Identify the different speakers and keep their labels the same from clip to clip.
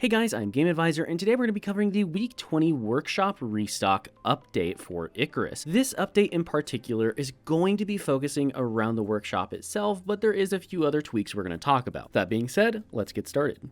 Speaker 1: Hey guys, I'm Game Advisor, and today we're going to be covering the Week 20 Workshop Restock update for Icarus. This update in particular is going to be focusing around the workshop itself, but there is a few other tweaks we're going to talk about. That being said, let's get started.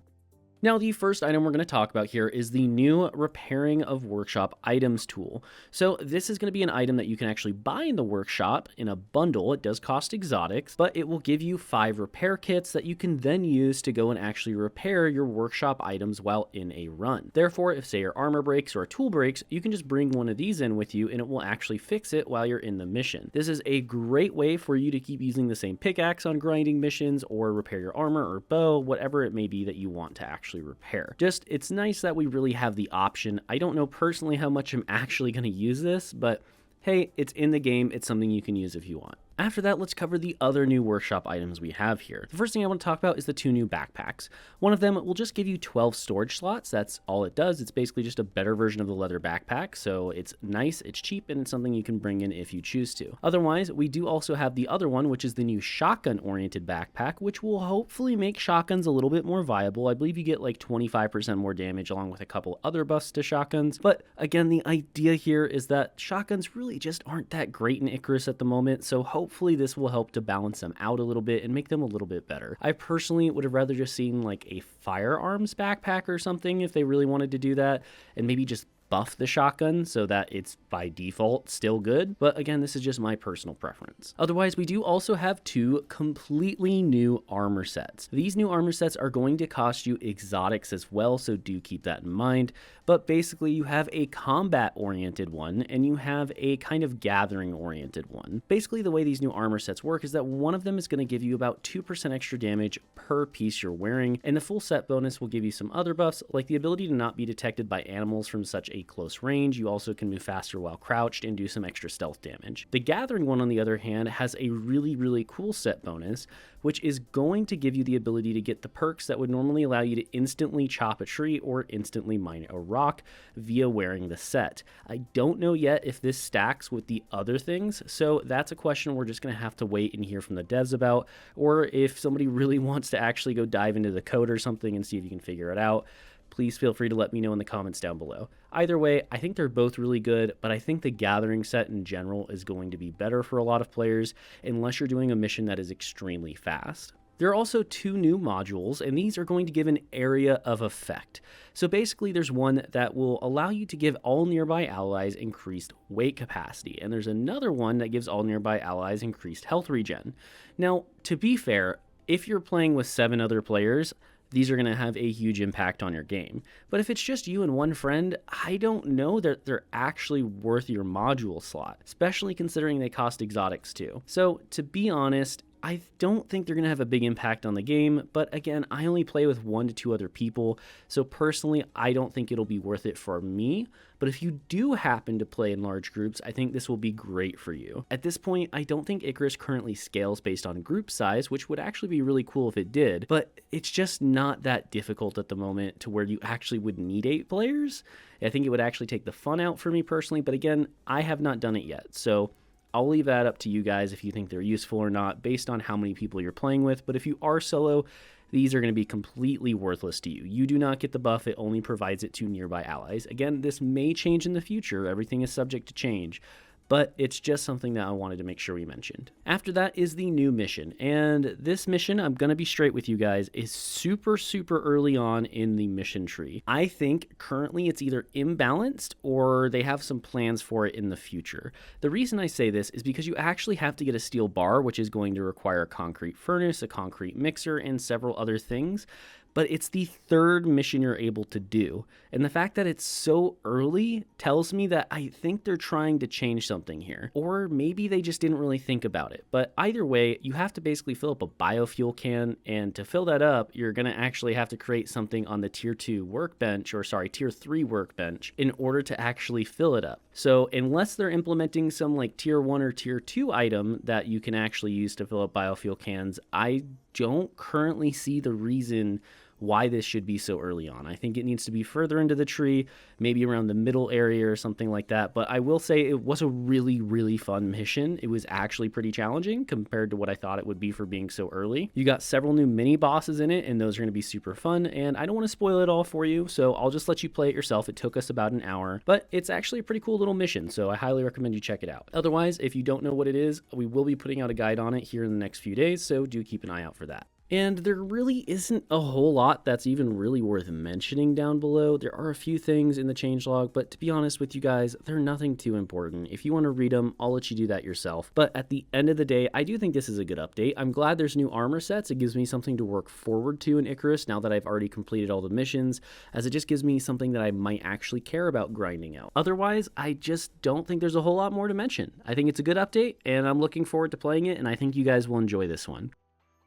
Speaker 1: Now, the first item we're going to talk about here is the new Repairing of Workshop Items tool. So this is going to be an item that you can actually buy in the workshop in a bundle. It does cost exotics, but it will give you 5 repair kits that you can then use to go and actually repair your workshop items while in a run. Therefore, if say your armor breaks or a tool breaks, you can just bring one of these in with you and it will actually fix it while you're in the mission. This is a great way for you to keep using the same pickaxe on grinding missions or repair your armor or bow, whatever it may be that you want to actually repair. Just, it's nice that we really have the option. I don't know personally how much I'm actually going to use this, but hey, it's in the game. It's something you can use if you want. After that, let's cover the other new workshop items we have here. The first thing I want to talk about is the 2 new backpacks. One of them will just give you 12 storage slots. That's all it does. It's basically just a better version of the leather backpack. So it's nice, it's cheap, and it's something you can bring in if you choose to. Otherwise, we do also have the other one, which is the new shotgun-oriented backpack, which will hopefully make shotguns a little bit more viable. I believe you get like 25% more damage along with a couple other buffs to shotguns. But again, the idea here is that shotguns really just aren't that great in Icarus at the moment. So hopefully this will help to balance them out a little bit and make them a little bit better. I personally would have rather just seen like a firearms backpack or something if they really wanted to do that, and maybe just buff the shotgun so that it's by default still good. But again, this is just my personal preference. Otherwise, we do also have 2 completely new armor sets. These new armor sets are going to cost you exotics as well, so do keep that in mind. But basically, you have a combat-oriented one, and you have a kind of gathering-oriented one. Basically, the way these new armor sets work is that one of them is going to give you about 2% extra damage per piece you're wearing, and the full set bonus will give you some other buffs, like the ability to not be detected by animals from such a close range. You also can move faster while crouched and do some extra stealth damage. The gathering one, on the other hand, has a really cool set bonus, which is going to give you the ability to get the perks that would normally allow you to instantly chop a tree or instantly mine a rock via wearing the set. I don't know yet if this stacks with the other things, so that's a question we're just going to have to wait and hear from the devs about, or if somebody really wants to actually go dive into the code or something and see if you can figure it out. Please feel free to let me know in the comments down below. Either way, I think they're both really good, but I think the gathering set in general is going to be better for a lot of players unless you're doing a mission that is extremely fast. There are also 2 new modules, and these are going to give an area of effect. So basically, there's one that will allow you to give all nearby allies increased weight capacity, and there's another one that gives all nearby allies increased health regen. Now, to be fair, if you're playing with 7 other players, these are going to have a huge impact on your game. But if it's just you and one friend, I don't know that they're actually worth your module slot, especially considering they cost exotics too. So to be honest, I don't think they're going to have a big impact on the game, but again, I only play with 1 to 2 other people, so personally, I don't think it'll be worth it for me. But if you do happen to play in large groups, I think this will be great for you. At this point, I don't think Icarus currently scales based on group size, which would actually be really cool if it did, but it's just not that difficult at the moment to where you actually would need 8 players. I think it would actually take the fun out for me personally, but again, I have not done it yet, so I'll leave that up to you guys if you think they're useful or not based on how many people you're playing with. But if you are solo, these are going to be completely worthless to you. You do not get the buff. It only provides it to nearby allies. Again, this may change in the future. Everything is subject to change. But it's just something that I wanted to make sure we mentioned. After that is the new mission. And this mission, I'm going to be straight with you guys, is super early on in the mission tree. I think currently it's either imbalanced or they have some plans for it in the future. The reason I say this is because you actually have to get a steel bar, which is going to require a concrete furnace, a concrete mixer, and several other things. But it's the 3rd mission you're able to do. And the fact that it's so early tells me that I think they're trying to change something here. Or maybe they just didn't really think about it. But either way, you have to basically fill up a biofuel can, and to fill that up, you're gonna actually have to create something on the tier 2 workbench, or sorry, tier 3 workbench, in order to actually fill it up. So unless they're implementing some like tier 1 or tier 2 item that you can actually use to fill up biofuel cans, I don't currently see the reason why this should be so early on. I think it needs to be further into the tree, maybe around the middle area or something like that. But I will say it was a really, really fun mission. It was actually pretty challenging compared to what I thought it would be for being so early. You got several new mini bosses in it, and those are going to be super fun. And I don't want to spoil it all for you, so I'll just let you play it yourself. It took us about an hour, but it's actually a pretty cool little mission, so I highly recommend you check it out. Otherwise, if you don't know what it is, we will be putting out a guide on it here in the next few days, so do keep an eye out for that. And there really isn't a whole lot that's even really worth mentioning down below. There are a few things in the changelog, but to be honest with you guys, they're nothing too important. If you want to read them, I'll let you do that yourself. But at the end of the day, I do think this is a good update. I'm glad there's new armor sets. It gives me something to work forward to in Icarus now that I've already completed all the missions, as it just gives me something that I might actually care about grinding out. Otherwise, I just don't think there's a whole lot more to mention. I think it's a good update, and I'm looking forward to playing it, and I think you guys will enjoy this one.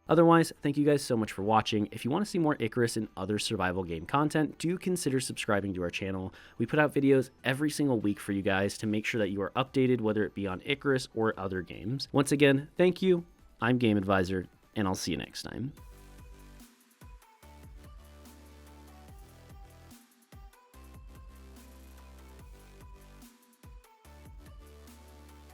Speaker 1: Otherwise, thank you guys so much for watching. If you want to see more Icarus and other survival game content, do consider subscribing to our channel. We put out videos every single week for you guys to make sure that you are updated, whether it be on Icarus or other games. Once again, thank you. I'm Game Advisor, and I'll see you next time.